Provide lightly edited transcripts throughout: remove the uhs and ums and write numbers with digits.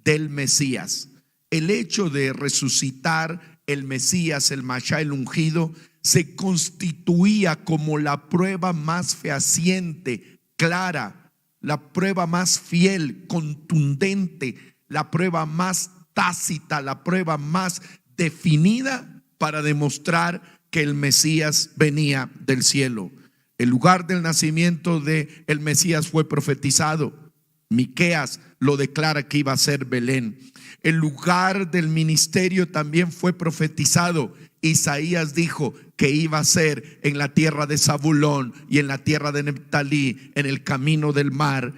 del Mesías. El hecho de resucitar el Mesías, el Mashiach, el ungido, se constituía como la prueba más fehaciente, clara, la prueba más fiel, contundente, la prueba más tácita, la prueba más definida para demostrar que el Mesías venía del cielo. El lugar del nacimiento de el Mesías fue profetizado. Miqueas lo declara que iba a ser Belén. El lugar del ministerio también fue profetizado. Isaías dijo que iba a ser en la tierra de Zabulón y en la tierra de Neftalí, en el camino del mar,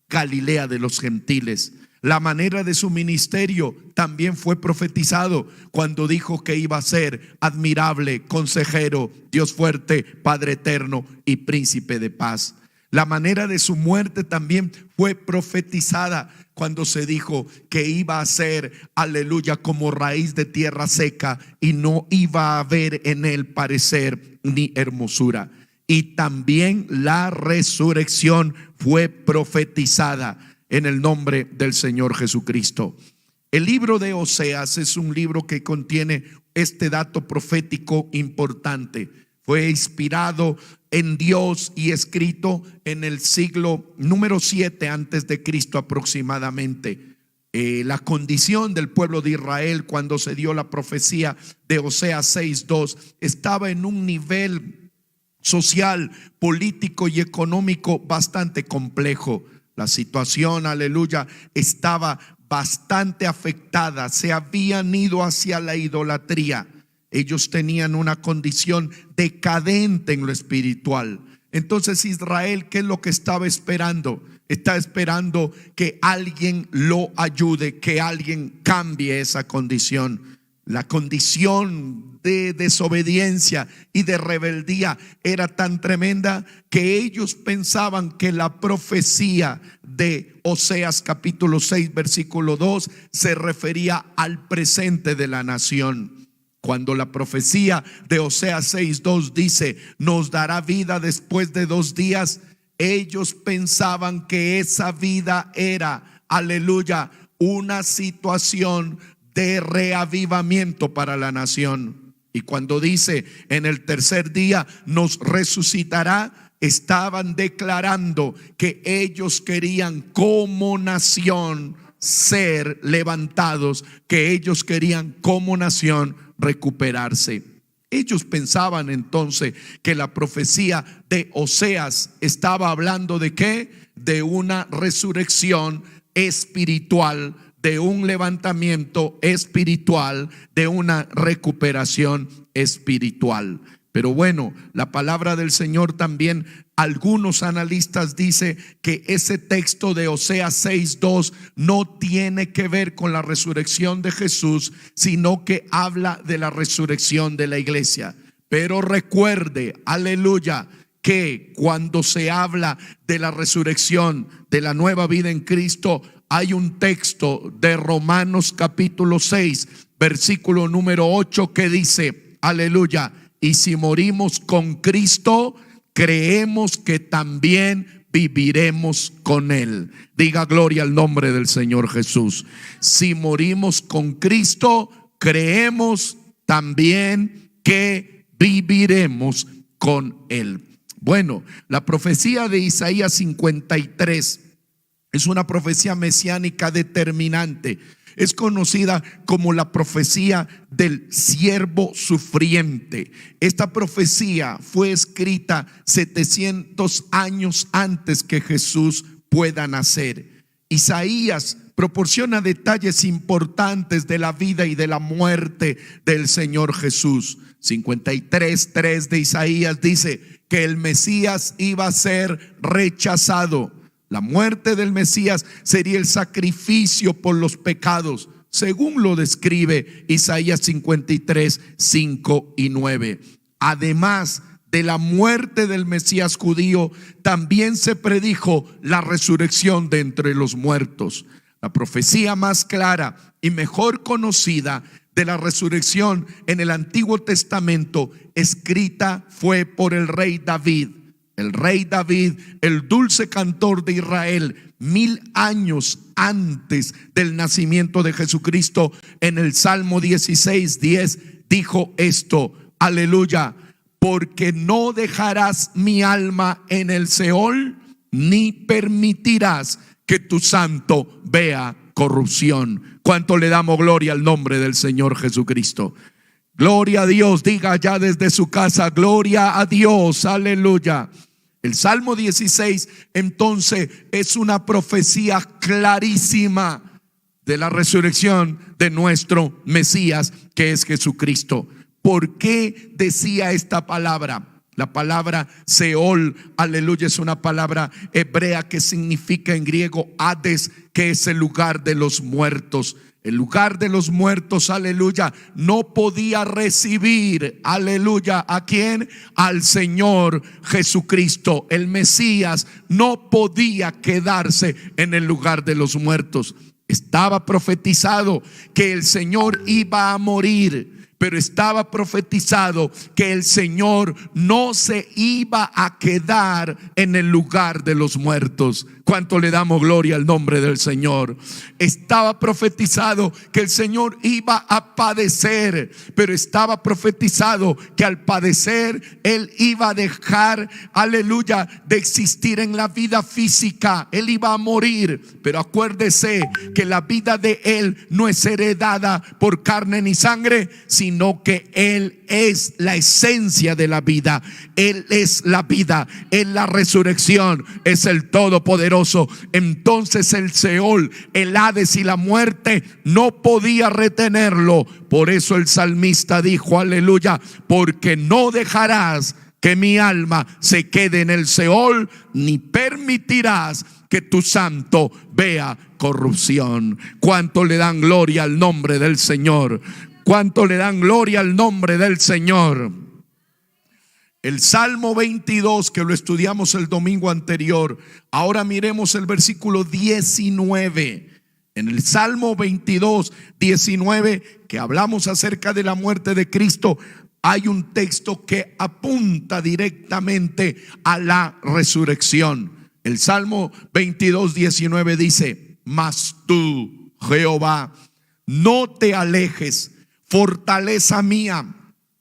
Galilea de los gentiles. La manera de su ministerio también fue profetizado cuando dijo que iba a ser admirable, consejero, Dios fuerte, Padre eterno y príncipe de paz. La manera de su muerte también fue profetizada cuando se dijo que iba a ser, aleluya, como raíz de tierra seca y no iba a haber en él parecer ni hermosura. Y también la resurrección fue profetizada en el nombre del Señor Jesucristo. El libro de Oseas es un libro que contiene este dato profético importante. Fue inspirado en Dios y escrito en el siglo número 7 antes de Cristo aproximadamente. La condición del pueblo de Israel cuando se dio la profecía de Oseas 6:2 estaba en un nivel social, político y económico bastante complejo. La situación, aleluya, estaba bastante afectada. Se habían ido hacia la idolatría. Ellos tenían una condición decadente en lo espiritual. Entonces Israel, ¿qué es lo que estaba esperando? Está esperando que alguien lo ayude, que alguien cambie esa condición. La condición de desobediencia y de rebeldía era tan tremenda que ellos pensaban que la profecía de Oseas capítulo 6 versículo 2 se refería al presente de la nación. Cuando la profecía de Oseas 6:2 dice nos dará vida después de 2 días, ellos pensaban que esa vida era, aleluya, una situación de reavivamiento para la nación. Y cuando dice en el tercer día nos resucitará, estaban declarando que ellos querían como nación ser levantados, que ellos querían como nación recuperarse. Ellos pensaban entonces que la profecía de Oseas estaba hablando de ¿qué? De una resurrección espiritual, de un levantamiento espiritual, de una recuperación espiritual. Pero bueno, la palabra del Señor también, algunos analistas dicen que ese texto de Oseas 6:2 no tiene que ver con la resurrección de Jesús, sino que habla de la resurrección de la iglesia. Pero recuerde, aleluya, que cuando se habla de la resurrección, de la nueva vida en Cristo, hay un texto de Romanos capítulo 6, versículo número 8 que dice, aleluya, y si morimos con Cristo, creemos que también viviremos con Él. Diga gloria al nombre del Señor Jesús. Si morimos con Cristo, creemos también que viviremos con Él. Bueno, la profecía de Isaías 53 es una profecía mesiánica determinante. Es conocida como la profecía del siervo sufriente. Esta profecía fue escrita 700 años antes que Jesús pueda nacer. Isaías proporciona detalles importantes de la vida y de la muerte del Señor Jesús. 53:3 de Isaías dice que el Mesías iba a ser rechazado. La muerte del Mesías sería el sacrificio por los pecados, según lo describe Isaías 53, 5 y 9. Además de la muerte del Mesías judío, también se predijo la resurrección de entre los muertos. La profecía más clara y mejor conocida de la resurrección en el Antiguo Testamento, escrita fue por el rey David. el rey David, el dulce cantor de Israel, 1000 años antes del nacimiento de Jesucristo, en el Salmo 16:10 dijo esto, aleluya: porque no dejarás mi alma en el Seol, ni permitirás que tu santo vea corrupción. ¿Cuánto le damos gloria al nombre del Señor Jesucristo? Gloria a Dios. Diga ya desde su casa, gloria a Dios, aleluya. El Salmo 16 entonces es una profecía clarísima de la resurrección de nuestro Mesías, que es Jesucristo. ¿Por qué decía esta palabra? La palabra Seol, aleluya, es una palabra hebrea que significa en griego Hades, que es el lugar de los muertos. El lugar de los muertos, aleluya, no podía recibir, aleluya, ¿a quién? Al Señor Jesucristo. El Mesías no podía quedarse en el lugar de los muertos. Estaba profetizado que el Señor iba a morir, pero estaba profetizado que el Señor no se iba a quedar en el lugar de los muertos. ¿Cuánto le damos gloria al nombre del Señor? Estaba profetizado que el Señor iba a padecer, pero estaba profetizado que al padecer Él iba a dejar, aleluya, de existir en la vida física. Él iba a morir, pero acuérdese que la vida de Él no es heredada por carne ni sangre, sino que Él es la esencia de la vida. Él es la vida, es la resurrección, es el Todopoderoso. Entonces el Seol, el Hades y la muerte no podía retenerlo. Por eso el salmista dijo, aleluya: porque no dejarás que mi alma se quede en el Seol, ni permitirás que tu santo vea corrupción. ¿Cuánto le dan gloria al nombre del Señor? ¿Cuánto le dan gloria al nombre del Señor? El Salmo 22, que lo estudiamos el domingo anterior, ahora miremos el versículo 19. En el Salmo 22, 19, que hablamos acerca de la muerte de Cristo, hay un texto que apunta directamente a la resurrección. El Salmo 22, 19 dice: mas tú, Jehová, no te alejes, fortaleza mía,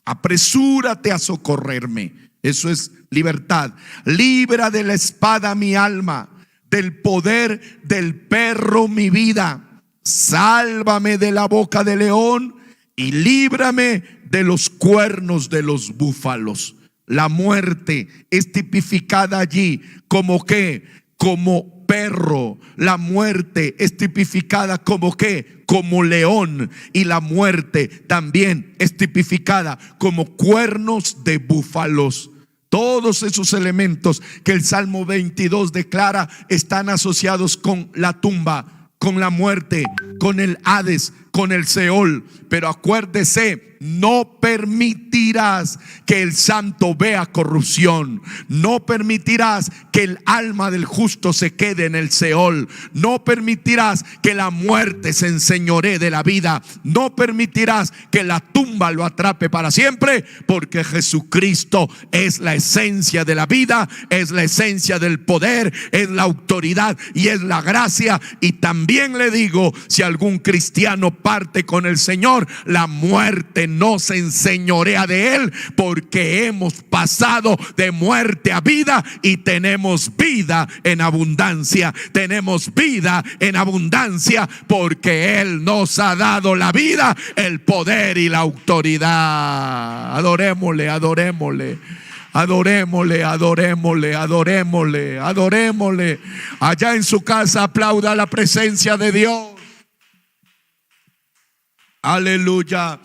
apresúrate a socorrerme. Eso es libertad. Libra de la espada mi alma, del poder del perro mi vida. Sálvame de la boca del león y líbrame de los cuernos de los búfalos. La muerte es tipificada allí como ¿qué? Como perro. La muerte es tipificada como ¿qué? Como león. Y la muerte también es tipificada como cuernos de búfalos. Todos esos elementos que el Salmo 22 declara están asociados con la tumba, con la muerte, con el Hades, con el Seol. Pero acuérdese, no permitirás que el santo vea corrupción. No permitirás que el alma del justo se quede en el Seol. No permitirás que la muerte se enseñoree de la vida. No permitirás que la tumba lo atrape para siempre, porque Jesucristo es la esencia de la vida, es la esencia del poder, es la autoridad y es la gracia. Y también le digo, si algún cristiano parte con el Señor, la muerte no se enseñorea de él, porque hemos pasado de muerte a vida y tenemos vida en abundancia. Tenemos vida en abundancia porque Él nos ha dado la vida, el poder y la autoridad. Adorémosle, adorémosle. Adorémosle, adorémosle, adorémosle, adorémosle. Allá en su casa aplauda la presencia de Dios. Aleluya,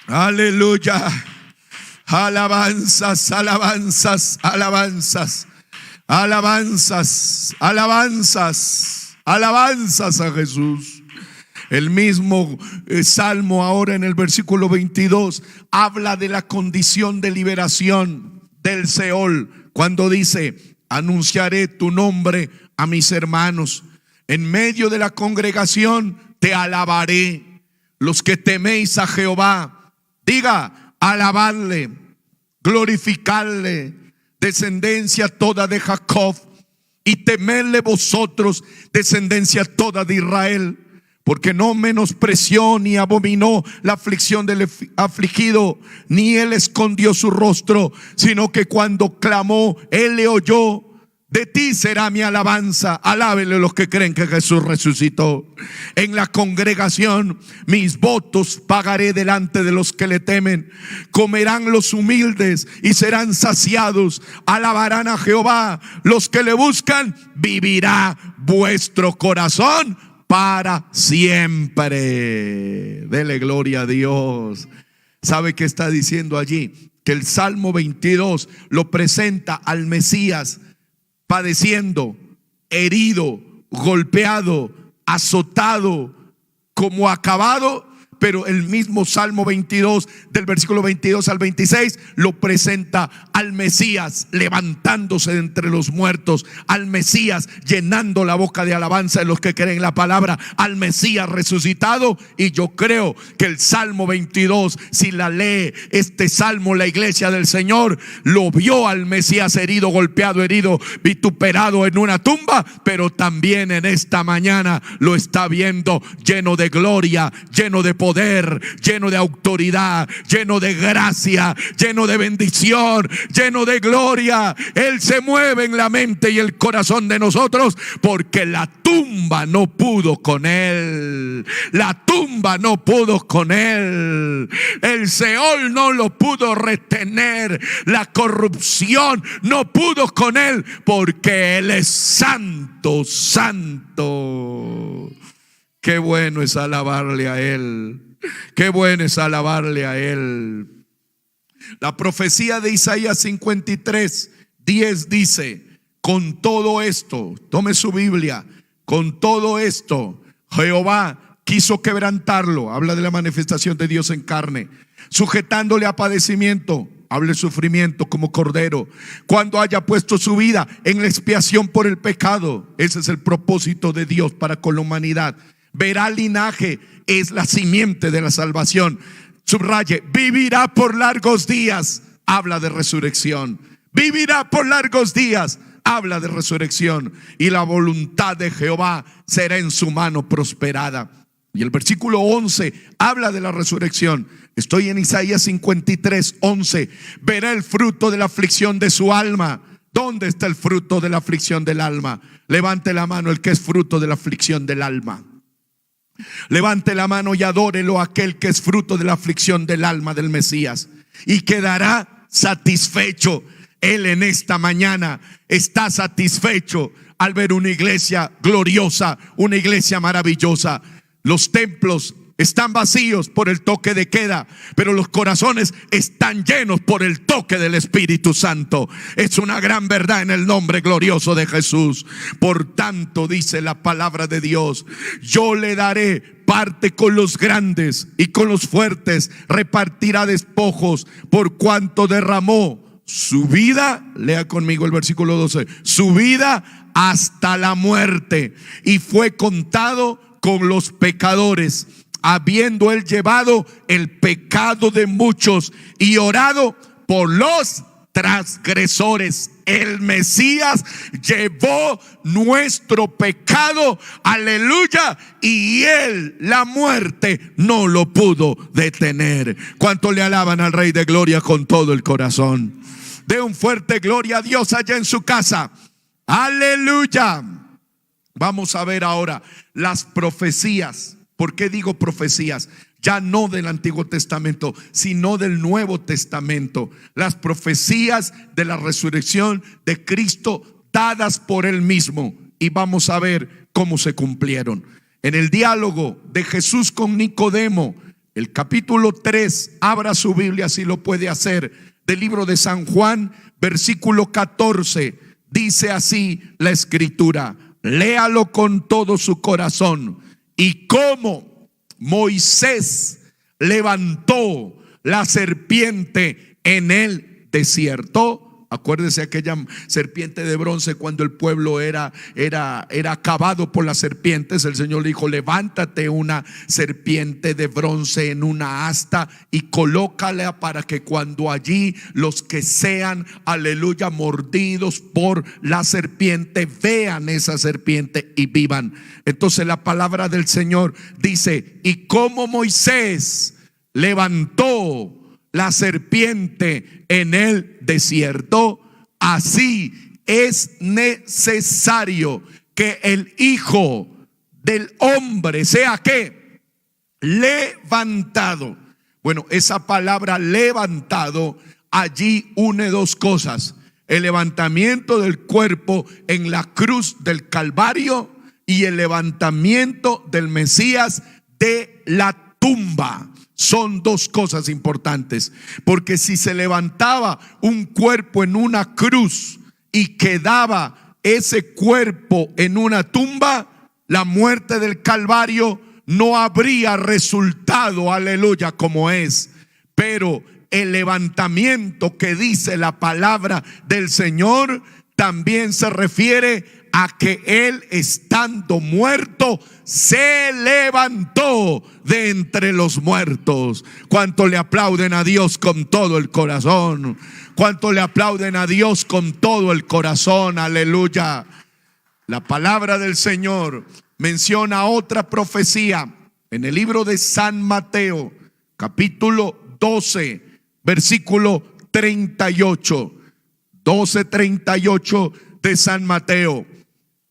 aleluya. Alabanzas, alabanzas, alabanzas, alabanzas, alabanzas, alabanzas a Jesús. El mismo Salmo ahora en el versículo 22 habla de la condición de liberación del Seol, cuando dice: anunciaré tu nombre a mis hermanos, en medio de la congregación te alabaré. Los que teméis a Jehová, diga: alabadle, glorificadle, descendencia toda de Jacob, y temedle vosotros, descendencia toda de Israel, porque no menospreció ni abominó la aflicción del afligido, ni él escondió su rostro, sino que cuando clamó, él le oyó. De ti será mi alabanza. Alábenle los que creen que Jesús resucitó. En la congregación mis votos pagaré delante de los que le temen. Comerán los humildes y serán saciados. Alabarán a Jehová los que le buscan. Vivirá vuestro corazón para siempre. Dele gloria a Dios. ¿Sabe qué está diciendo allí? Que el Salmo 22 lo presenta al Mesías padeciendo, herido, golpeado, azotado, como acabado. Pero el mismo Salmo 22, del versículo 22 al 26, lo presenta al Mesías levantándose de entre los muertos, al Mesías llenando la boca de alabanza de los que creen la palabra, al Mesías resucitado. Y yo creo que el Salmo 22, si la lee este salmo la iglesia del Señor, lo vio al Mesías herido, golpeado, herido, vituperado en una tumba, pero también en esta mañana lo está viendo lleno de gloria, lleno de poder, lleno de autoridad, lleno de gracia, lleno de bendición, lleno de gloria. Él se mueve en la mente y el corazón de nosotros, porque la tumba no pudo con él. La tumba no pudo con él. El Seol no lo pudo retener. La corrupción no pudo con él, porque él es santo, santo. Qué bueno es alabarle a él. Qué bueno es alabarle a él. La profecía de Isaías 53:10 dice: con todo esto, tome su Biblia, con todo esto Jehová quiso quebrantarlo. Habla de la manifestación de Dios en carne, sujetándole a padecimiento. Hable sufrimiento como cordero, cuando haya puesto su vida en la expiación por el pecado. Ese es el propósito de Dios para con la humanidad. Verá linaje, es la simiente de la salvación. Subraye: vivirá por largos días. Habla de resurrección. Vivirá por largos días. Habla de resurrección. Y la voluntad de Jehová será en su mano prosperada. Y el versículo 11 habla de la resurrección. Estoy en Isaías 53:11. Verá el fruto de la aflicción de su alma. ¿Dónde está el fruto de la aflicción del alma? Levante la mano el que es fruto de la aflicción del alma. Levante la mano y adórelo a aquel que es fruto de la aflicción del alma del Mesías, y quedará satisfecho. Él en esta mañana está satisfecho al ver una iglesia gloriosa, una iglesia maravillosa. Los templos están vacíos por el toque de queda, pero los corazones están llenos por el toque del Espíritu Santo. Es una gran verdad en el nombre glorioso de Jesús. Por tanto, dice la palabra de Dios: yo le daré parte con los grandes y con los fuertes repartirá despojos, por cuanto derramó su vida. Lea conmigo el versículo 12. Su vida hasta la muerte, y fue contado con los pecadores, habiendo él llevado el pecado de muchos y orado por los transgresores. El Mesías llevó nuestro pecado, aleluya, y él, la muerte, no lo pudo detener. ¿Cuánto le alaban al Rey de Gloria con todo el corazón? De un fuerte gloria a Dios allá en su casa. Aleluya. Vamos a ver ahora las profecías. ¿Por qué digo profecías? Ya no del Antiguo Testamento, sino del Nuevo Testamento. Las profecías de la resurrección de Cristo dadas por él mismo. Y vamos a ver cómo se cumplieron. En el diálogo de Jesús con Nicodemo, el capítulo 3, abra su Biblia si lo puede hacer, del libro de San Juan, versículo 14. Dice así la escritura. Léalo con todo su corazón. Y cómo Moisés levantó la serpiente en el desierto, Acuérdese aquella serpiente de bronce cuando el pueblo era acabado por las serpientes. El Señor le dijo: levántate una serpiente de bronce en una asta y colócala para que cuando allí los que sean, aleluya, mordidos por la serpiente, vean esa serpiente y vivan. Entonces la palabra del Señor dice: y como Moisés levantó la serpiente en el desierto, así es necesario que el Hijo del Hombre sea ¿qué? Levantado. Bueno, esa palabra levantado allí une dos cosas: el levantamiento del cuerpo en la cruz del Calvario y el levantamiento del Mesías de la tumba. Son dos cosas importantes, porque si se levantaba un cuerpo en una cruz y quedaba ese cuerpo en una tumba, la muerte del Calvario no habría resultado, aleluya, como es. Pero el levantamiento que dice la palabra del Señor también se refiere a que Él, estando muerto, se levantó de entre los muertos. ¿Cuánto le aplauden a Dios con todo el corazón? ¿Cuánto le aplauden a Dios con todo el corazón? Aleluya. La palabra del Señor menciona otra profecía en el libro de San Mateo, capítulo 12, versículo 38. 12:38 de San Mateo.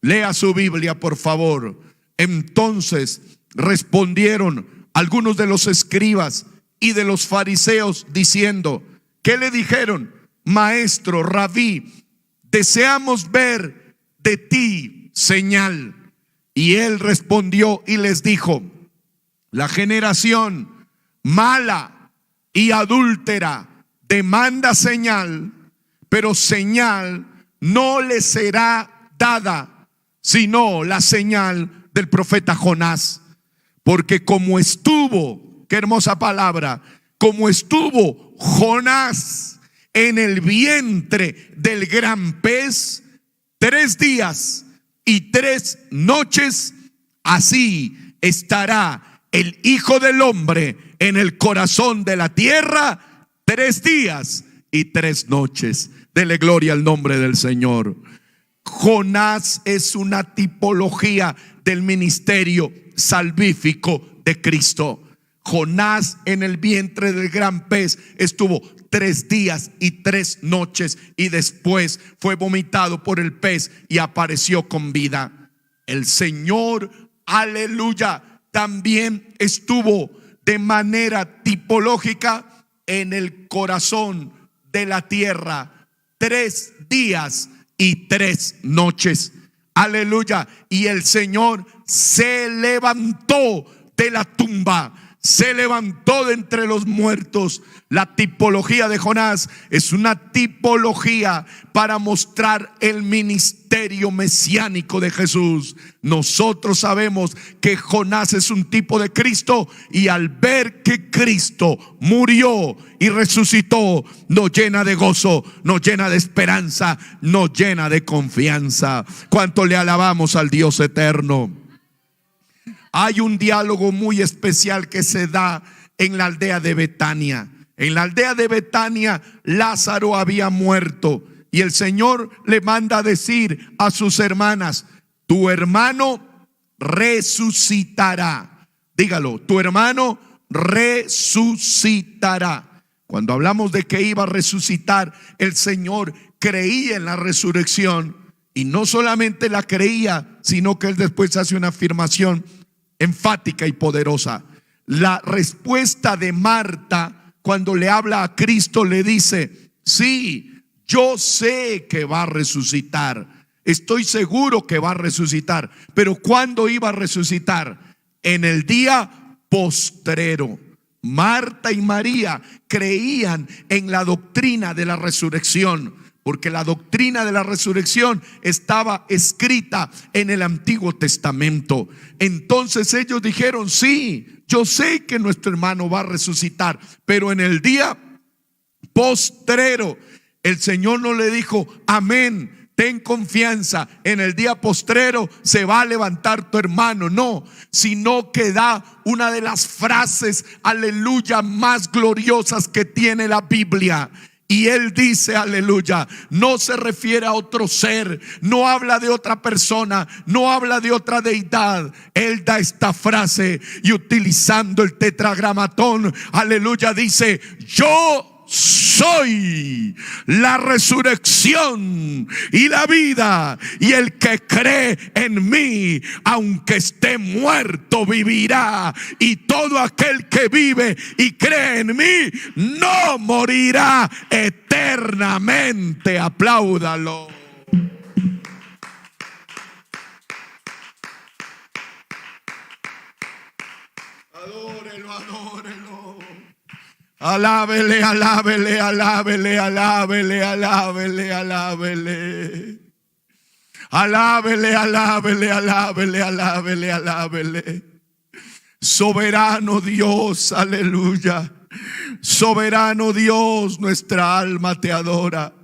Lea su Biblia, por favor. Entonces respondieron algunos de los escribas y de los fariseos diciendo, ¿qué le dijeron? Maestro, rabí, deseamos ver de ti señal. Y él respondió y les dijo: la generación mala y adúltera demanda señal, pero señal no le será dada, sino la señal del profeta Jonás. Porque como estuvo, qué hermosa palabra, como estuvo Jonás en el vientre del gran pez 3 días y 3 noches, así estará el Hijo del Hombre en el corazón de la tierra 3 días y 3 noches. Dele gloria al nombre del Señor. Jonás es una tipología del ministerio salvífico de Cristo. Jonás en el vientre del gran pez estuvo 3 días y 3 noches y después fue vomitado por el pez y apareció con vida. El Señor, aleluya, también estuvo de manera tipológica en el corazón de la tierra 3 días y 3 noches. Aleluya. Y el Señor se levantó de la tumba, se levantó de entre los muertos. La tipología de Jonás es una tipología para mostrar el ministerio mesiánico de Jesús. Nosotros sabemos que Jonás es un tipo de Cristo, y al ver que Cristo murió y resucitó, nos llena de gozo, nos llena de esperanza, nos llena de confianza. ¿Cuánto le alabamos al Dios eterno? Hay un diálogo muy especial que se da en la aldea de Betania. En la aldea de Betania, Lázaro había muerto y el Señor le manda a decir a sus hermanas: tu hermano resucitará. Dígalo, tu hermano resucitará. Cuando hablamos de que iba a resucitar, el Señor creía en la resurrección, y no solamente la creía, sino que él después hace una afirmación enfática y poderosa. La respuesta de Marta, cuando le habla a Cristo, le dice: sí, yo sé que va a resucitar, estoy seguro que va a resucitar. Pero ¿cuándo iba a resucitar? En el día postrero. Marta y María creían en la doctrina de la resurrección, porque la doctrina de la resurrección estaba escrita en el Antiguo Testamento. Entonces ellos dijeron: sí, yo sé que nuestro hermano va a resucitar, pero en el día postrero. El Señor no le dijo: amén, ten confianza, en el día postrero se va a levantar tu hermano. No, sino que da una de las frases, aleluya, más gloriosas que tiene la Biblia. Y él dice, aleluya, no se refiere a otro ser, no habla de otra persona, no habla de otra deidad. Él da esta frase y utilizando el tetragramatón, aleluya, dice: yo soy la resurrección y la vida, y el que cree en mí, aunque esté muerto, vivirá, y todo aquel que vive y cree en mí no morirá eternamente. Apláudalo. Adórelo, adórelo. Alábele, alábele, alábele, alábele, alábele, alábele. Alábele, alábele, alábele, alábele, alábele. Soberano Dios, aleluya. Soberano Dios, nuestra alma te adora.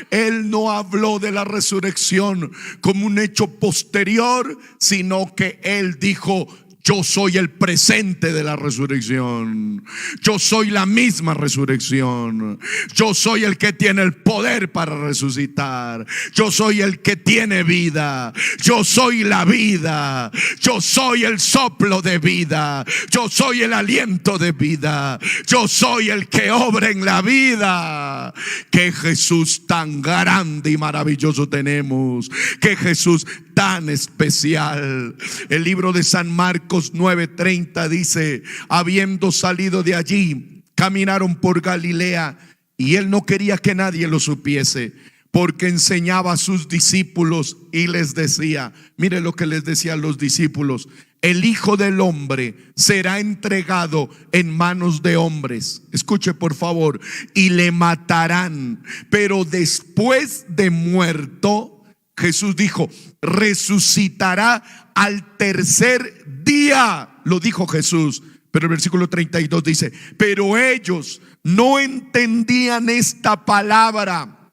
Él no habló de la resurrección como un hecho posterior, sino que él dijo: yo soy el presente de la resurrección. Yo soy la misma resurrección. Yo soy el que tiene el poder para resucitar. Yo soy el que tiene vida. Yo soy la vida. Yo soy el soplo de vida. Yo soy el aliento de vida. Yo soy el que obra en la vida. Qué Jesús tan grande y maravilloso tenemos. Qué Jesús tan especial. El libro de San Marcos 9:30 dice: habiendo salido de allí, caminaron por Galilea, y él no quería que nadie lo supiese, porque enseñaba a sus discípulos y les decía, mire lo que les decía a los discípulos: el Hijo del Hombre será entregado en manos de hombres. Escuche por favor: y le matarán, pero después de muerto, Jesús dijo, resucitará al tercer día. Lo dijo Jesús. Pero el versículo 32 dice: pero ellos no entendían esta palabra.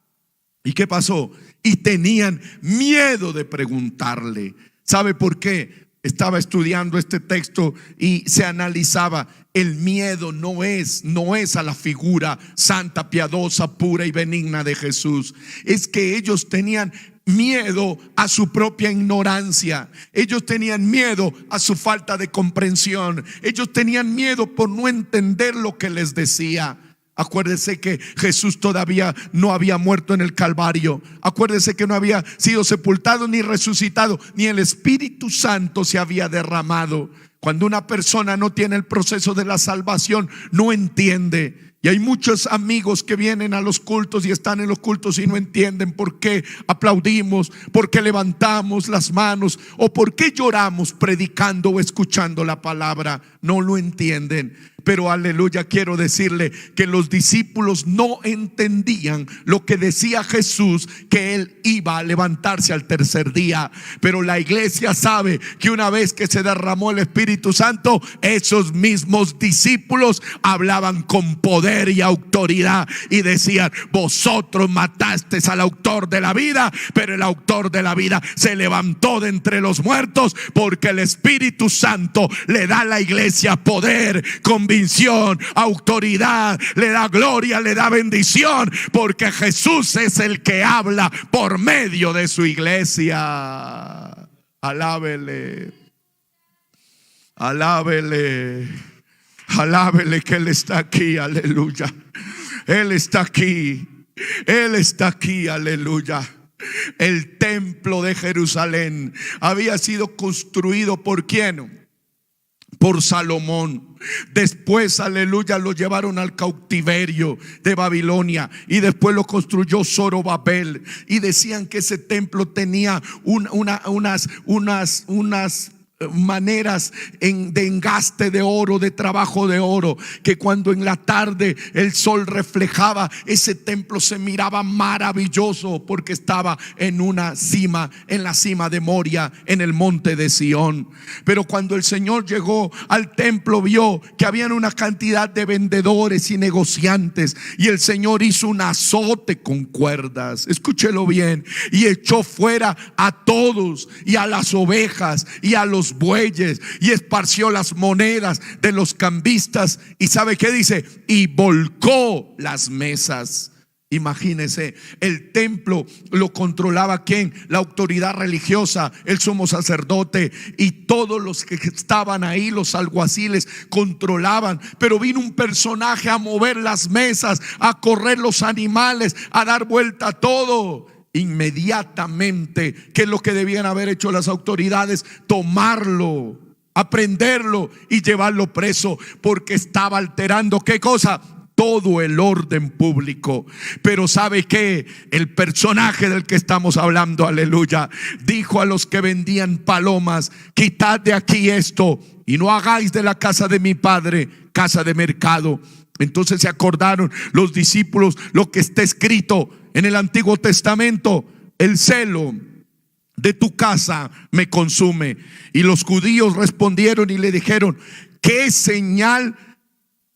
¿Y qué pasó? Y tenían miedo de preguntarle. ¿Sabe por qué? Estaba estudiando este texto y se analizaba. El miedo no es a la figura santa, piadosa, pura y benigna de Jesús. Es que ellos tenían miedo a su propia ignorancia. Ellos tenían miedo a su falta de comprensión. Ellos tenían miedo por no entender lo que les decía. Acuérdese que Jesús todavía no había muerto en el Calvario. Acuérdese que no había sido sepultado ni resucitado, ni el Espíritu Santo se había derramado. Cuando una persona no tiene el proceso de la salvación, no entiende. Y hay muchos amigos que vienen a los cultos y están en los cultos y no entienden por qué aplaudimos, por qué levantamos las manos o por qué lloramos predicando o escuchando la palabra. No lo entienden. Pero aleluya, quiero decirle que los discípulos no entendían lo que decía Jesús, que él iba a levantarse al tercer día. Pero la iglesia sabe que una vez que se derramó el Espíritu Santo, esos mismos discípulos hablaban con poder y autoridad y decían: vosotros matasteis al autor de la vida, pero el autor de la vida se levantó de entre los muertos, porque el Espíritu Santo le da a la iglesia poder, convicción, autoridad, le da gloria, le da bendición, porque Jesús es el que habla por medio de su iglesia. Alábele, alábele, alábele que Él está aquí, aleluya. Él está aquí, Él está aquí, aleluya. El templo de Jerusalén había sido construido ¿por quién? Por Salomón. Después, aleluya, lo llevaron al cautiverio de Babilonia y después lo construyó Zorobabel. Y decían que ese templo tenía unas maneras de engaste de oro, de trabajo de oro, que cuando en la tarde el sol reflejaba, ese templo se miraba maravilloso porque estaba en una cima, en la cima de Moria, en el monte de Sión. Pero cuando el Señor llegó al templo, vio que habían una cantidad de vendedores y negociantes, y el Señor hizo un azote con cuerdas, escúchelo bien, y echó fuera a todos, y a las ovejas y a los bueyes, y esparció las monedas de los cambistas. Y ¿sabe qué dice? Y volcó las mesas. Imagínese, el templo lo controlaba ¿quién? La autoridad religiosa, el sumo sacerdote, y todos los que estaban ahí, los alguaciles, controlaban. Pero vino un personaje a mover las mesas, a correr los animales, a dar vuelta a todo. Inmediatamente, ¿qué es lo que debían haber hecho las autoridades? Tomarlo, aprenderlo y llevarlo preso, porque estaba alterando ¿qué cosa? Todo el orden público. Pero ¿sabe qué? El personaje del que estamos hablando, aleluya, dijo a los que vendían palomas: quitad de aquí esto y no hagáis de la casa de mi padre casa de mercado. Entonces se acordaron los discípulos lo que está escrito en el Antiguo Testamento: el celo de tu casa me consume. Y los judíos respondieron y le dijeron: ¿qué señal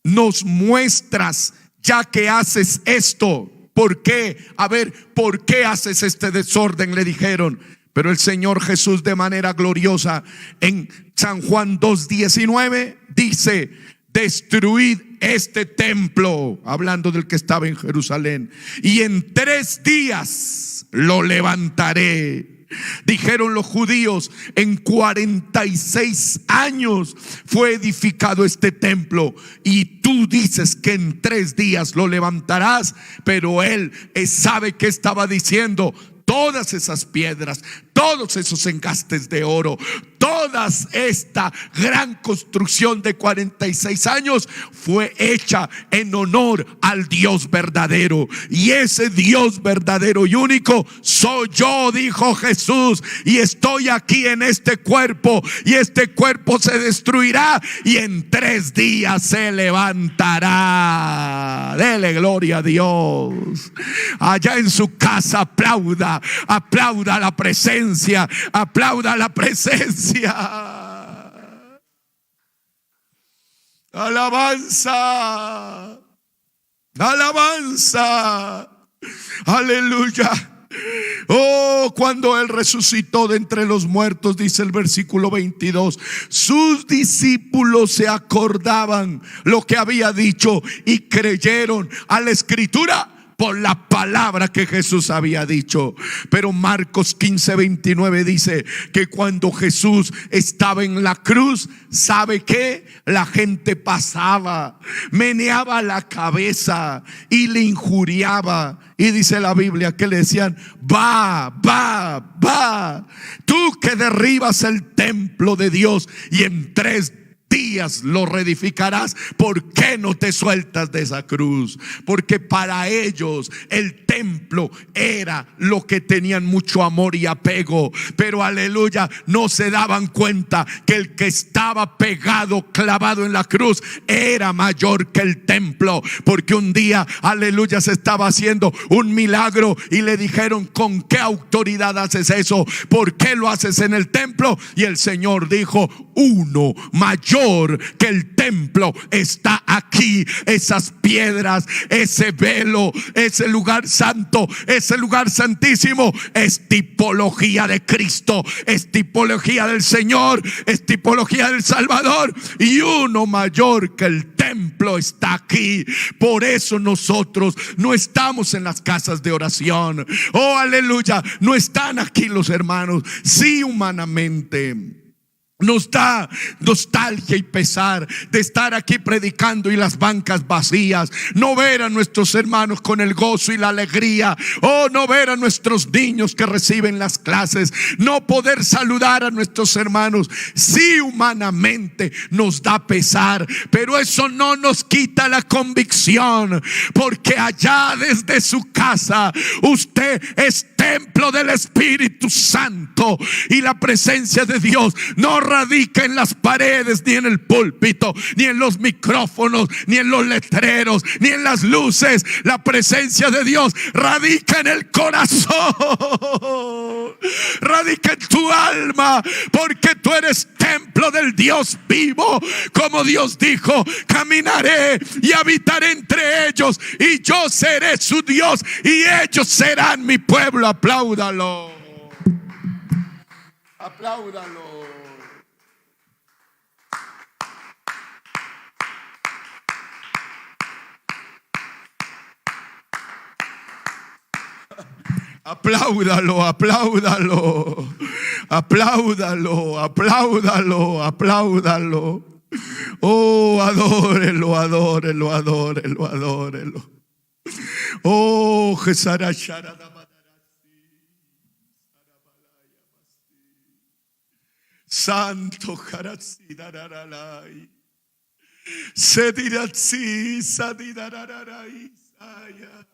nos muestras ya que haces esto? ¿Por qué? A ver, ¿por qué haces este desorden?, le dijeron. Pero el Señor Jesús, de manera gloriosa, en San Juan 2:19 dice: destruid este templo, hablando del que estaba en Jerusalén, y en 3 días lo levantaré. Dijeron los judíos: en 46 años fue edificado este templo, y tú dices que en 3 días lo levantarás. Pero él sabe que estaba diciendo: todas esas piedras, todos esos engastes de oro, toda esta gran construcción de 46 años fue hecha en honor al Dios verdadero. Y ese Dios verdadero y único soy yo, dijo Jesús, y estoy aquí en este cuerpo, y este cuerpo se destruirá y en 3 días se levantará. Dele gloria a Dios. Allá en su casa aplauda, aplauda la presencia, aplauda la presencia. Alabanza, alabanza, aleluya. Oh, cuando él resucitó de entre los muertos, dice el versículo 22, sus discípulos se acordaban lo que había dicho y creyeron a la escritura por la palabra que Jesús había dicho. Pero Marcos 15:29 dice que cuando Jesús estaba en la cruz, ¿sabe qué? La gente pasaba, meneaba la cabeza y le injuriaba. Y dice la Biblia que le decían: va, tú que derribas el templo de Dios y en 3 días lo reedificarás, ¿por qué no te sueltas de esa cruz? Porque para ellos el templo era lo que tenían mucho amor y apego. Pero aleluya, no se daban cuenta que el que estaba pegado, clavado en la cruz, era mayor que el templo. Porque un día, aleluya, se estaba haciendo un milagro y le dijeron: ¿con qué autoridad haces eso? ¿Por qué lo haces en el templo? Y el Señor dijo: uno mayor que el templo está aquí. Esas piedras, ese velo, ese lugar santo, ese lugar santísimo es tipología de Cristo, es tipología del Señor, es tipología del Salvador. Y uno mayor que el templo está aquí. Por eso nosotros no estamos en las casas de oración. Oh, aleluya, no están aquí los hermanos. Sí, humanamente nos da nostalgia y pesar de estar aquí predicando y las bancas vacías, no ver a nuestros hermanos con el gozo y la alegría, no ver a nuestros niños que reciben las clases, no poder saludar a nuestros hermanos. Sí, humanamente nos da pesar, pero eso no nos quita la convicción, porque allá desde su casa usted es templo del Espíritu Santo y la presencia de Dios no radica en las paredes, ni en el púlpito, ni en los micrófonos, ni en los letreros, ni en las luces. La presencia de Dios radica en el corazón, radica en tu alma, porque tú eres templo del Dios vivo. Como Dios dijo: caminaré y habitaré entre ellos, y yo seré su Dios y ellos serán mi pueblo. Apláudalo, apláudalo. Apláudalo, apláudalo, apláudalo, apláudalo, apláudalo. Oh, adórelo, adórelo, adórelo, adórelo. Oh, Santo Jarasidaralai. Sediratsi, Sadidarararai, Saya.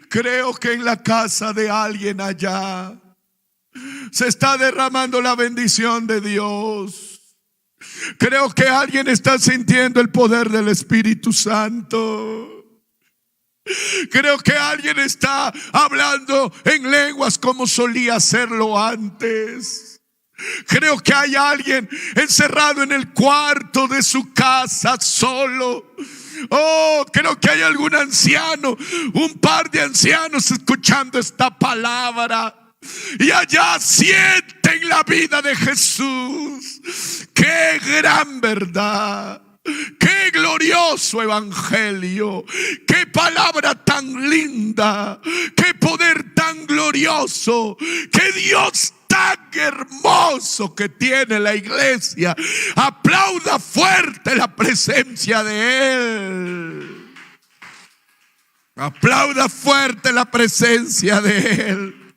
Creo que en la casa de alguien allá se está derramando la bendición de Dios. Creo que alguien está sintiendo el poder del Espíritu Santo. Creo que alguien está hablando en lenguas como solía hacerlo antes. Creo que hay alguien encerrado en el cuarto de su casa solo. Oh, creo que hay algún anciano, un par de ancianos escuchando esta palabra, y allá sienten la vida de Jesús. Qué gran verdad, qué glorioso evangelio, qué palabra tan linda, qué poder tan glorioso, qué Dios tan hermoso que tiene la iglesia. Aplauda fuerte la presencia de Él. Aplauda fuerte la presencia de Él.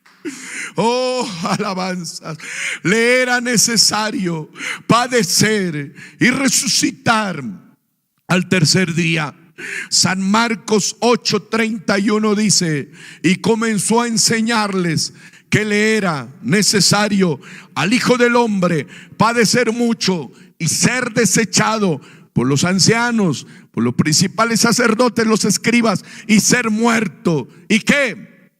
Oh, alabanzas. Le era necesario padecer y resucitar al tercer día. San Marcos 8:31 dice: y comenzó a enseñarles que le era necesario al Hijo del Hombre padecer mucho y ser desechado por los ancianos, por los principales sacerdotes, los escribas, y ser muerto. ¿Y qué?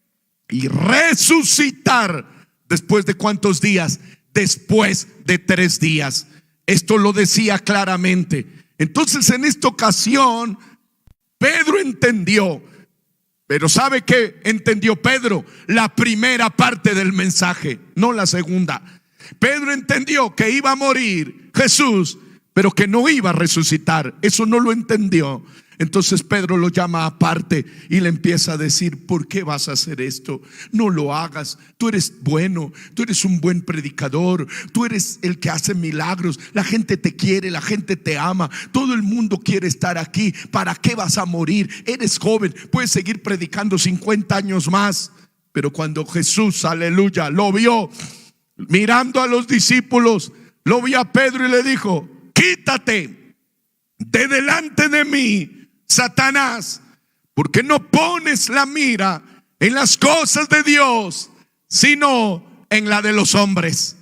Y resucitar. ¿Después de cuántos días? Después de 3 días. Esto lo decía claramente. Entonces, en esta ocasión, Pedro entendió. Pero ¿sabe qué entendió Pedro? La primera parte del mensaje, no la segunda. Pedro entendió que iba a morir Jesús, pero que no iba a resucitar. Eso no lo entendió. Entonces Pedro lo llama aparte y le empieza a decir: ¿por qué vas a hacer esto? No lo hagas. Tú eres bueno, tú eres un buen predicador, tú eres el que hace milagros. La gente te quiere, la gente te ama, todo el mundo quiere estar aquí. ¿Para qué vas a morir? Eres joven, puedes seguir predicando 50 años más. Pero cuando Jesús, aleluya, lo vio mirando a los discípulos, lo vio a Pedro y le dijo: quítate de delante de mí, Satanás, porque no pones la mira en las cosas de Dios, sino en la de los hombres.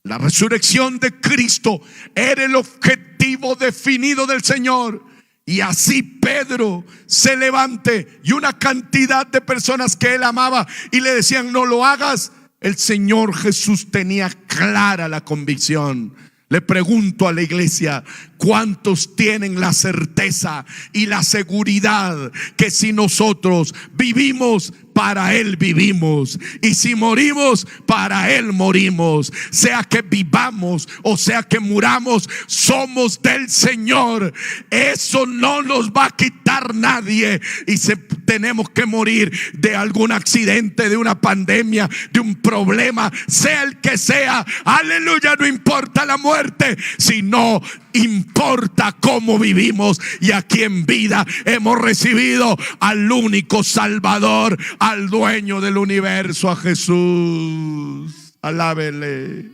La resurrección de Cristo era el objetivo definido del Señor. Y así Pedro se levante y una cantidad de personas que él amaba y le decían: no lo hagas. El Señor Jesús tenía clara la convicción. Le pregunto a la iglesia: ¿cuántos tienen la certeza y la seguridad que si nosotros vivimos, para Él vivimos, y si morimos, para Él morimos? Sea que vivamos o sea que muramos, somos del Señor. Eso no nos va a quitar nadie. Y si tenemos que morir de algún accidente, de una pandemia, de un problema, sea el que sea, aleluya, no importa la muerte, sino importa cómo vivimos. Y aquí en vida hemos recibido al único Salvador, al dueño del universo, a Jesús. Alábele,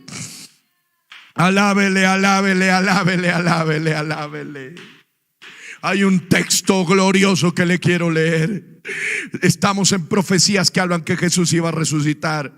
alábele, alábele, alábele, alábele, alábele. Hay un texto glorioso que le quiero leer. Estamos en profecías que hablan que Jesús iba a resucitar.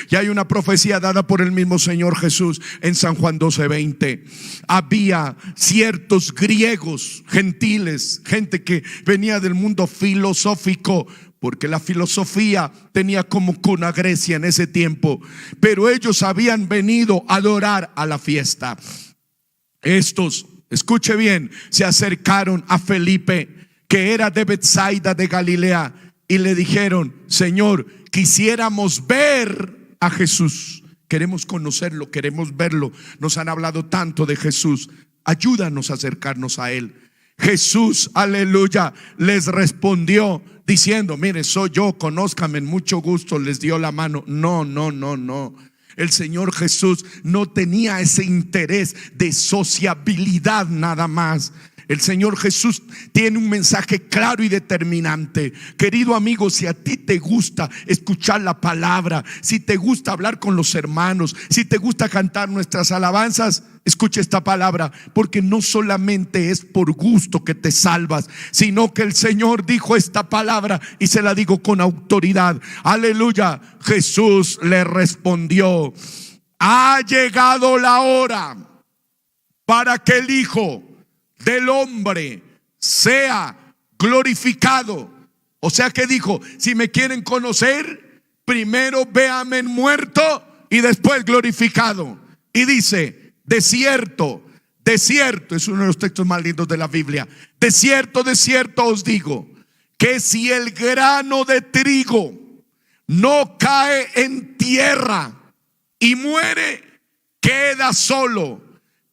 Y hay una profecía dada por el mismo Señor Jesús en San Juan 12:20. Había ciertos griegos, gentiles, gente que venía del mundo filosófico, porque la filosofía tenía como cuna Grecia en ese tiempo. Pero ellos habían venido a adorar a la fiesta. Estos, escuche bien, se acercaron a Felipe, que era de Betsaida de Galilea, y le dijeron: Señor, quisiéramos ver a Jesús. Queremos conocerlo, queremos verlo. Nos han hablado tanto de Jesús. Ayúdanos a acercarnos a Él. Jesús, aleluya, les respondió diciendo: mire, soy yo, conózcame, mucho gusto. Les dio la mano. No. El Señor Jesús no tenía ese interés de sociabilidad nada más. El Señor Jesús tiene un mensaje claro y determinante. Querido amigo, si a ti te gusta escuchar la palabra, si te gusta hablar con los hermanos, si te gusta cantar nuestras alabanzas, escucha esta palabra, porque no solamente es por gusto que te salvas, sino que el Señor dijo esta palabra, y se la digo con autoridad. Aleluya. Jesús le respondió: ha llegado la hora para que el Hijo del Hombre sea glorificado. O sea que dijo: si me quieren conocer, primero véanme muerto y después glorificado. Y dice: de cierto, es uno de los textos más lindos de la Biblia. De cierto os digo, que si el grano de trigo no cae en tierra y muere, queda solo.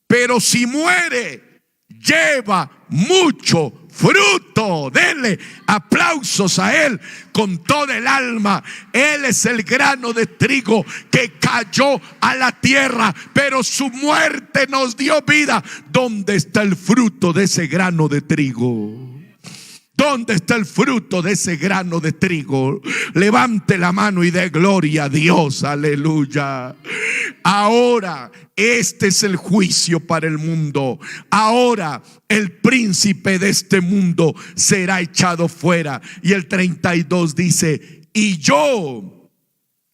Pero si muere, lleva mucho fruto. Denle aplausos a Él con todo el alma. Él es el grano de trigo que cayó a la tierra, pero su muerte nos dio vida. ¿Dónde está el fruto de ese grano de trigo? ¿Dónde está el fruto de ese grano de trigo? Levante la mano y dé gloria a Dios. Aleluya. Ahora este es el juicio para el mundo. Ahora el príncipe de este mundo será echado fuera. Y el 32 dice: y yo,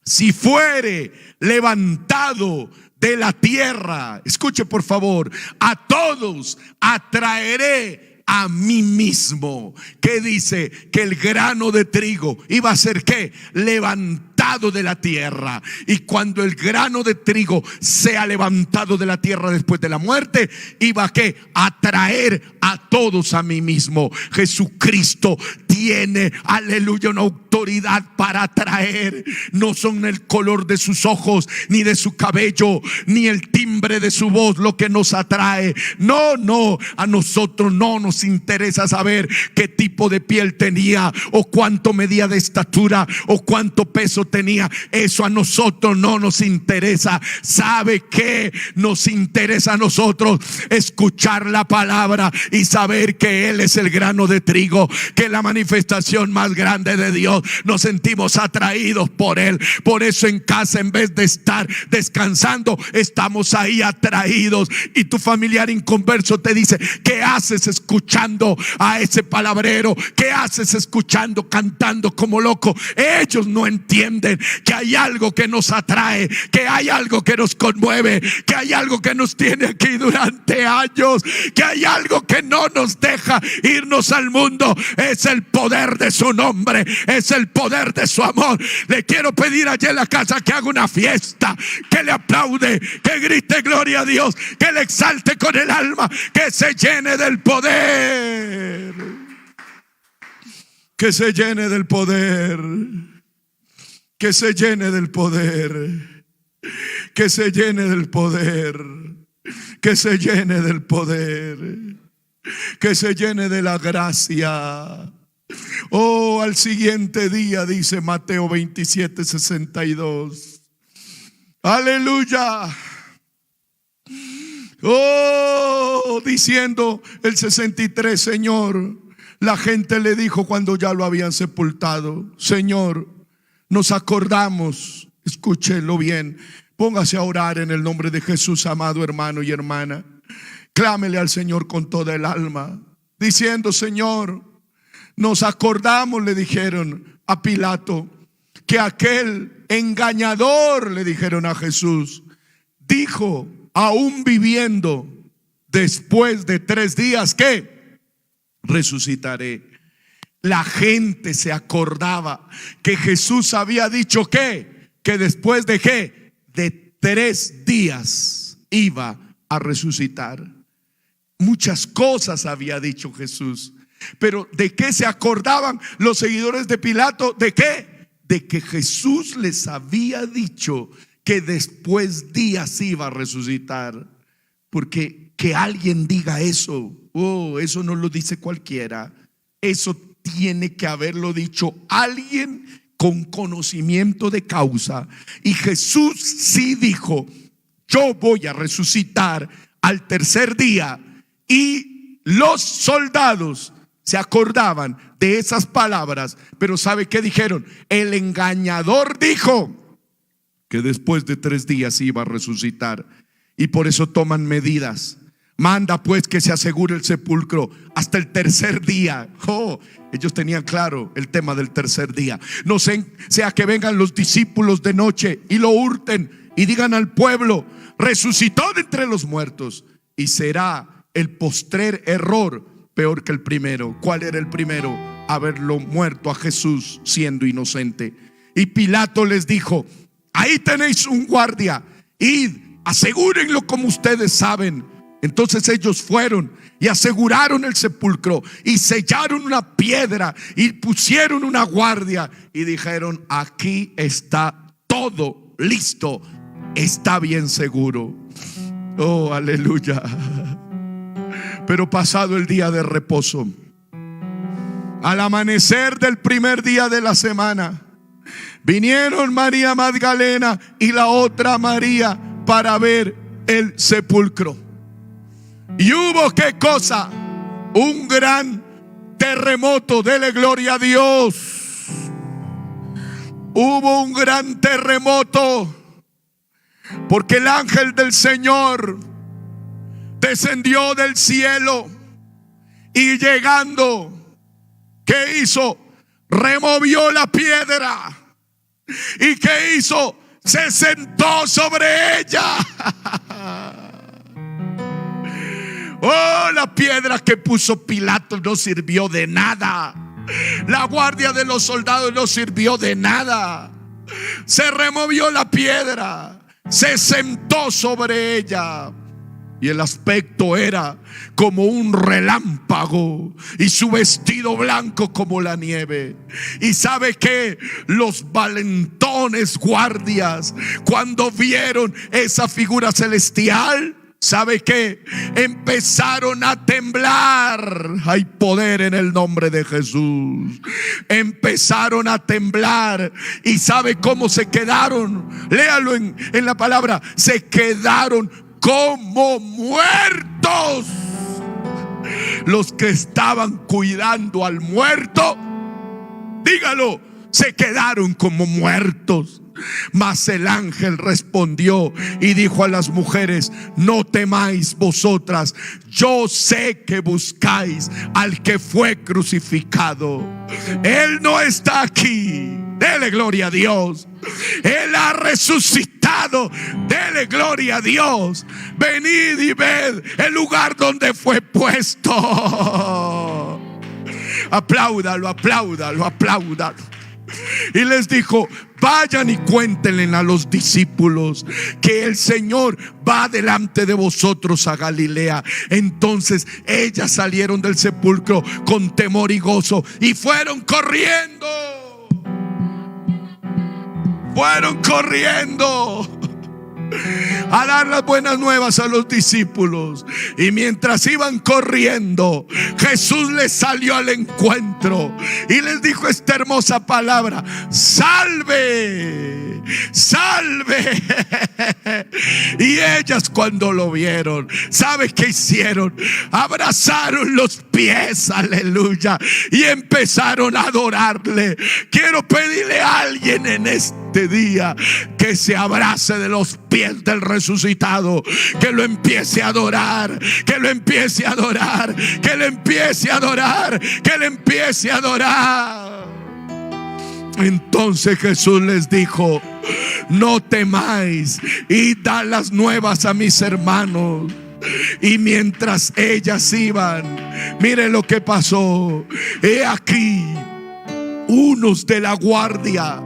si fuere levantado de la tierra, escuche por favor, a todos atraeré a mí mismo. ¿Qué dice? Que el grano de trigo iba a ser ¿qué? Levantado de la tierra. Y cuando el grano de trigo sea levantado de la tierra después de la muerte, iba a ¿qué? A traer a todos a mí mismo. Jesucristo tiene, aleluya, una autoridad para traer. No son el color de sus ojos, ni de su cabello, ni el timbre de su voz lo que nos atrae. No, a nosotros no nos interesa saber qué tipo de piel tenía, o cuánto medía de estatura, o cuánto peso tenía. Eso a nosotros no nos interesa. ¿Sabe qué nos interesa a nosotros? Escuchar la palabra y saber que Él es el grano de trigo, que la manifestación más grande de Dios. Nos sentimos atraídos por Él. Por eso en casa, en vez de estar descansando, estamos ahí atraídos. Y tu familiar inconverso te dice: ¿qué haces escuchando a ese palabrero? ¿Qué haces escuchando, cantando como loco? Ellos no entienden que hay algo que nos atrae, que hay algo que nos conmueve, que hay algo que nos tiene aquí durante años, que hay algo que no nos deja irnos al mundo. Es el poder de su nombre, es el poder de su amor. Le quiero pedir allá en la casa que haga una fiesta, que le aplaude, que grite gloria a Dios, que le exalte con el alma, que se llene del poder, que se llene del poder, que se llene del poder, que se llene del poder, que se llene del poder, que se llene de la gracia. Oh, al siguiente día, dice Mateo 27:62. Aleluya. Oh, diciendo el 63, Señor, la gente le dijo cuando ya lo habían sepultado: Señor, nos acordamos. Escúchelo bien. Póngase a orar en el nombre de Jesús, amado hermano y hermana. Clámele al Señor con toda el alma. diciendo: Señor, nos acordamos, le dijeron a Pilato, que aquel engañador, le dijeron a Jesús, dijo, aún viviendo, después de 3 días, ¿qué? Resucitaré. La gente se acordaba que Jesús había dicho ¿qué? Que después de ¿qué? De 3 días iba a resucitar. Muchas cosas había dicho Jesús, pero ¿de qué se acordaban los seguidores de Pilato? ¿De qué? De que Jesús les había dicho que después días iba a resucitar. Porque que alguien diga eso, eso no lo dice cualquiera. Eso tiene que haberlo dicho alguien con conocimiento de causa. Y Jesús sí dijo: yo voy a resucitar al 3er día. Y los soldados se acordaban de esas palabras, pero ¿sabe qué dijeron? El engañador dijo que después de 3 días iba a resucitar. Y por eso toman medidas. Manda pues que se asegure el sepulcro hasta el 3er día. Ellos tenían claro el tema del 3er día. No sea que vengan los discípulos de noche y lo hurten y digan al pueblo: resucitó de entre los muertos. Y será el postrer error peor que el primero. ¿Cuál era el primero? Haberlo muerto a Jesús siendo inocente. Y Pilato les dijo: ahí tenéis un guardia, id, asegúrenlo como ustedes saben. Entonces ellos fueron y aseguraron el sepulcro y sellaron una piedra y pusieron una guardia y dijeron: aquí está todo listo, está bien seguro. Oh, aleluya. Pero pasado el día de reposo, al amanecer del primer día de la semana, vinieron María Magdalena y la otra María para ver el sepulcro. Y hubo ¿qué cosa? Un gran terremoto. Dele gloria a Dios. Hubo un gran terremoto, porque el ángel del Señor descendió del cielo y llegando, ¿qué hizo? Removió la piedra. ¿Y qué hizo? Se sentó sobre ella. Oh, la piedra que puso Pilato no sirvió de nada. La guardia de los soldados no sirvió de nada. Se removió la piedra, se sentó sobre ella. Y el aspecto era como un relámpago y su vestido blanco como la nieve. Y sabe que los valentones guardias, cuando vieron esa figura celestial, ¿sabe qué? Empezaron a temblar. Hay poder en el nombre de Jesús. Empezaron a temblar. ¿Y sabe cómo se quedaron? Léalo en la palabra. Se quedaron como muertos. Los que estaban cuidando al muerto, dígalo, se quedaron como muertos. Mas el ángel respondió y dijo a las mujeres: no temáis vosotras, yo sé que buscáis al que fue crucificado. Él no está aquí. Dele gloria a Dios. Él ha resucitado. Dele gloria a Dios. Venid y ved el lugar donde fue puesto. Apláudalo, apláudalo, apláudalo. Y les dijo: vayan y cuéntenle a los discípulos que el Señor va delante de vosotros a Galilea. Entonces ellas salieron del sepulcro con temor y gozo y fueron corriendo. Fueron corriendo a dar las buenas nuevas a los discípulos. Y mientras iban corriendo, Jesús les salió al encuentro y les dijo esta hermosa palabra: salve, salve. Y ellas, cuando lo vieron, ¿sabe qué hicieron? Abrazaron los pies, aleluya, y empezaron a adorarle. Quiero pedirle a alguien en esta este día que se abrace de los pies del resucitado, que lo empiece a adorar, que lo empiece a adorar, que lo empiece a adorar, que lo empiece a adorar. Entonces Jesús les dijo: no temáis, y dad las nuevas a mis hermanos. Y mientras ellas iban, mire lo que pasó. He aquí, unos de la guardia,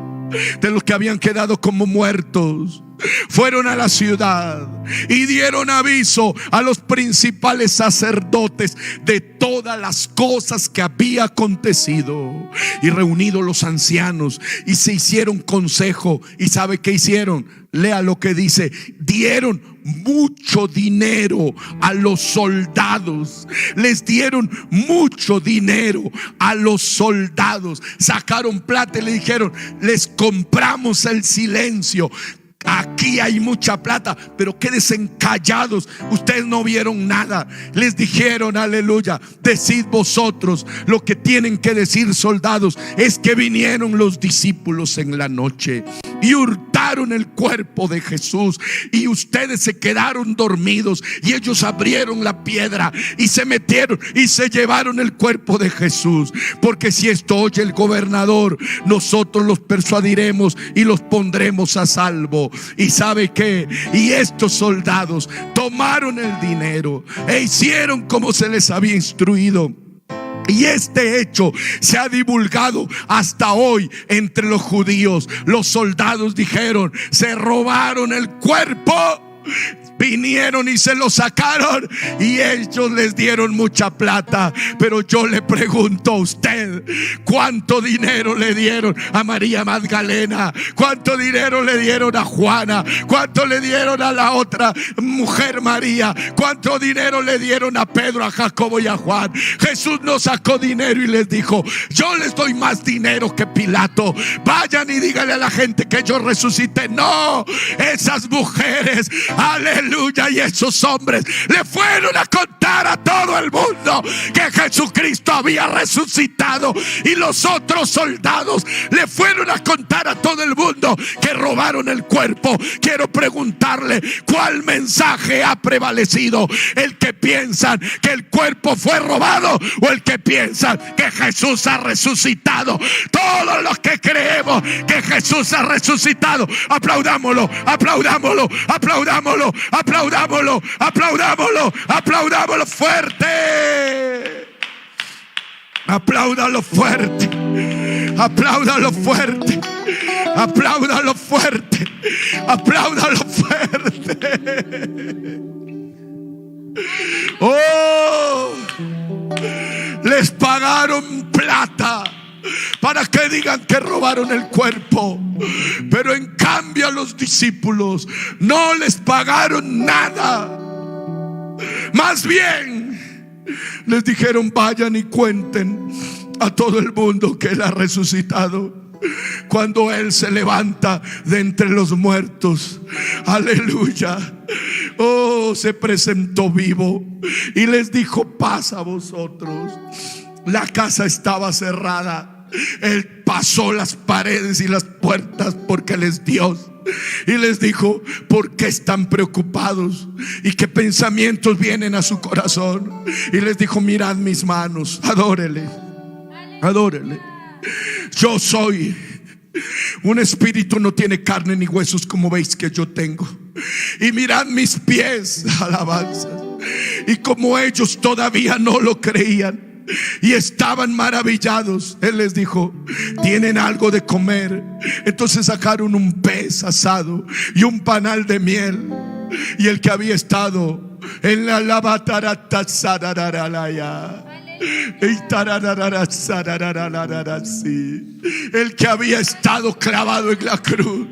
de los que habían quedado como muertos, fueron a la ciudad y dieron aviso a los principales sacerdotes de todas las cosas que había acontecido. Y reunidos los ancianos, y se hicieron consejo. ¿Y sabe qué hicieron? Lea lo que dice: dieron mucho dinero a los soldados. Les dieron mucho dinero a los soldados. Sacaron plata y le dijeron: les compramos el silencio. Aquí hay mucha plata, pero quédense callados. Ustedes no vieron nada. Les dijeron, aleluya: decid vosotros lo que tienen que decir, soldados. Es que vinieron los discípulos en la noche y hurtaron el cuerpo de Jesús, y ustedes se quedaron dormidos, y ellos abrieron la piedra y se metieron y se llevaron el cuerpo de Jesús. Porque si esto oye el gobernador, nosotros los persuadiremos y los pondremos a salvo. ¿Y sabe qué? Y estos soldados tomaron el dinero e hicieron como se les había instruido. Y este hecho se ha divulgado hasta hoy entre los judíos. Los soldados dijeron: se robaron el cuerpo. Vinieron y se lo sacaron, y ellos les dieron mucha plata. Pero yo le pregunto a usted: ¿cuánto dinero le dieron a María Magdalena? ¿Cuánto dinero le dieron a Juana? ¿Cuánto le dieron a la otra mujer María? ¿Cuánto dinero le dieron a Pedro, a Jacobo y a Juan? Jesús no sacó dinero y les dijo: yo les doy más dinero que Pilato. Vayan y díganle a la gente que yo resucité. No, esas mujeres, aleluya, y esos hombres le fueron a contar a todo el mundo que Jesucristo había resucitado. Y los otros soldados le fueron a contar a todo el mundo que robaron el cuerpo. Quiero preguntarle: ¿cuál mensaje ha prevalecido? ¿El que piensan que el cuerpo fue robado, o el que piensan que Jesús ha resucitado? Todos los que creemos que Jesús ha resucitado, aplaudámoslo, aplaudámoslo, aplaudámoslo, aplaudámoslo, aplaudámoslo, aplaudámoslo fuerte. Apláudalo fuerte, apláudalo fuerte, apláudalo fuerte, apláudalo fuerte. Oh, les pagaron plata para que digan que robaron el cuerpo, pero en cambio a los discípulos no les pagaron nada. Más bien les dijeron: vayan y cuenten a todo el mundo que Él ha resucitado. Cuando Él se levanta de entre los muertos, aleluya, oh, se presentó vivo y les dijo: paz a vosotros. La casa estaba cerrada. Él pasó las paredes y las puertas porque Él es Dios. Y les dijo: ¿por qué están preocupados? ¿Y qué pensamientos vienen a su corazón? Y les dijo: mirad mis manos, adórele, adórele. Yo soy un espíritu, no tiene carne ni huesos como veis que yo tengo. Y mirad mis pies, alabanza. Y como ellos todavía no lo creían y estaban maravillados, Él les dijo: ¿tienen algo de comer? Entonces sacaron un pez asado y un panal de miel. Y el que había estado en la lavatarata, el que había estado clavado en la cruz,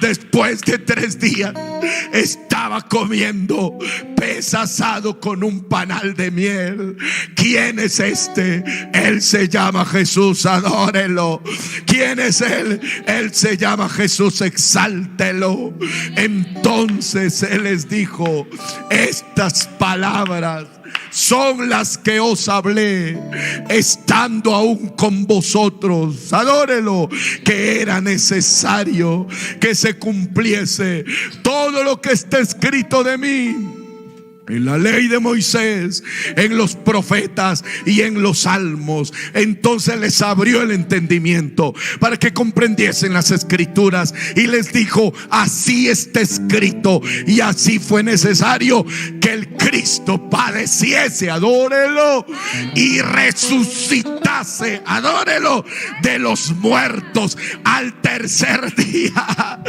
después de 3 días estaba estaba comiendo pez asado con un panal de miel. ¿Quién es este? Él se llama Jesús, adórelo. ¿Quién es él? Él se llama Jesús, exáltelo. Entonces él les dijo: estas palabras son las que os hablé estando aún con vosotros. Adórelo, que era necesario que se cumpliese todo lo que está escrito de mí en la ley de Moisés, en los profetas y en los salmos. Entonces les abrió el entendimiento para que comprendiesen las escrituras, y les dijo: así está escrito, y así fue necesario que el Cristo padeciese, adórelo, y resucitase, adórelo, de los muertos al tercer día.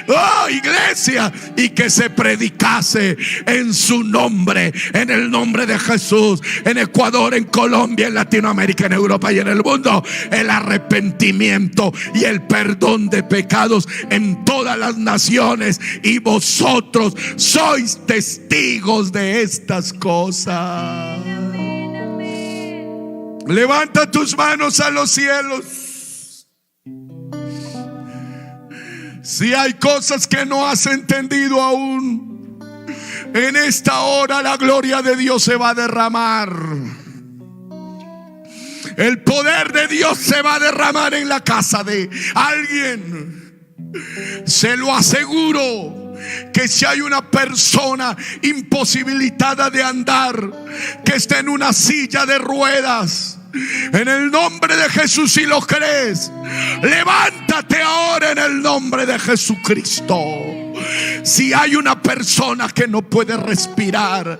Oh, iglesia, y que se predicase en su nombre, en el nombre de Jesús, en Ecuador, en Colombia, en Latinoamérica, en Europa y en el mundo, el arrepentimiento y el perdón de pecados en todas las naciones, y vosotros sois testigos de estas cosas. Levanta tus manos a los cielos. Si hay cosas que no has entendido aún, en esta hora la gloria de Dios se va a derramar. El poder de Dios se va a derramar en la casa de alguien. Se lo aseguro, que si hay una persona imposibilitada de andar, que está en una silla de ruedas, en el nombre de Jesús, si lo crees, levántate ahora en el nombre de Jesucristo. Si hay una persona que no puede respirar,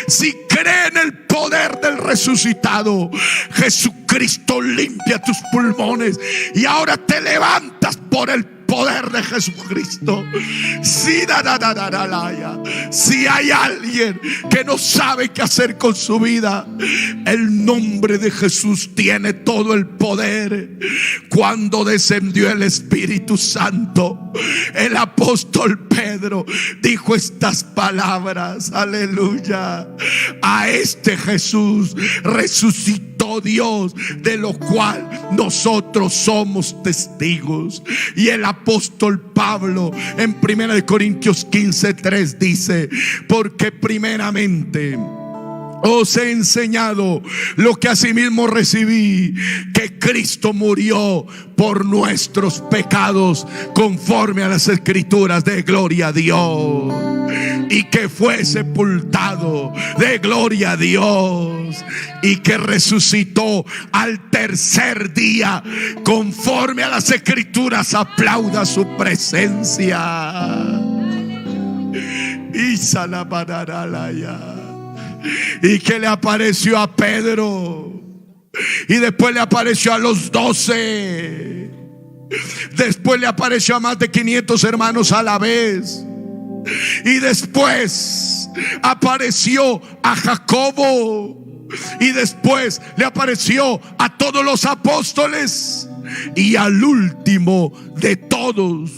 si cree en el poder del resucitado, Jesucristo limpia tus pulmones y ahora te levantas por el poder de Jesucristo. Si hay alguien que no sabe qué hacer con su vida, el nombre de Jesús tiene todo el poder. Cuando descendió el Espíritu Santo, el apóstol Pedro dijo estas palabras: aleluya, a este Jesús resucitó Dios, de lo cual nosotros somos testigos. Y el apóstol Pablo en 1 Corintios 15:3 dice: porque primeramente os he enseñado lo que asimismo recibí, que Cristo murió por nuestros pecados conforme a las escrituras, de gloria a Dios, y que fue sepultado, de gloria a Dios, y que resucitó al tercer día conforme a las escrituras. Aplauda su presencia. Y que le apareció a Pedro, y después le apareció a los 12, después le apareció a más de 500 hermanos a la vez, y después apareció a Jacobo, y después le apareció a todos los apóstoles, y al último de todos,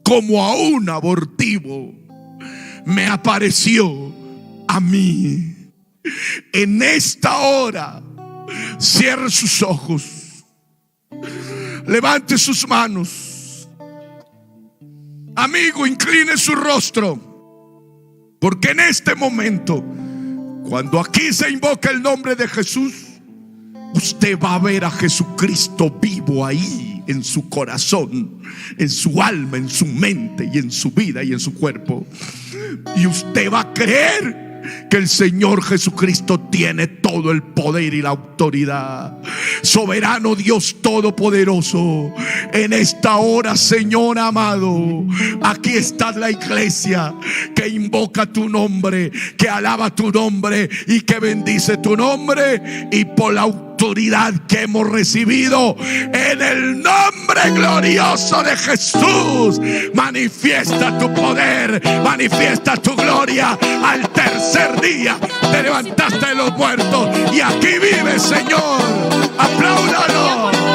como a un abortivo, me apareció a mí. En esta hora, cierre sus ojos, levante sus manos. Amigo, incline su rostro, porque en este momento, cuando aquí se invoca el nombre de Jesús, usted va a ver a Jesucristo vivo ahí, en su corazón, en su alma, en su mente y en su vida y en su cuerpo. Y usted va a creer que el Señor Jesucristo tiene todo el poder y la autoridad. Soberano Dios todopoderoso, en esta hora, Señor amado, aquí está la iglesia que invoca tu nombre, que alaba tu nombre y que bendice tu nombre, y por la autoridad que hemos recibido en el nombre glorioso de Jesús, manifiesta tu poder, manifiesta tu gloria. Al tercer día te levantaste de los muertos y aquí vives, Señor. Apláudalo.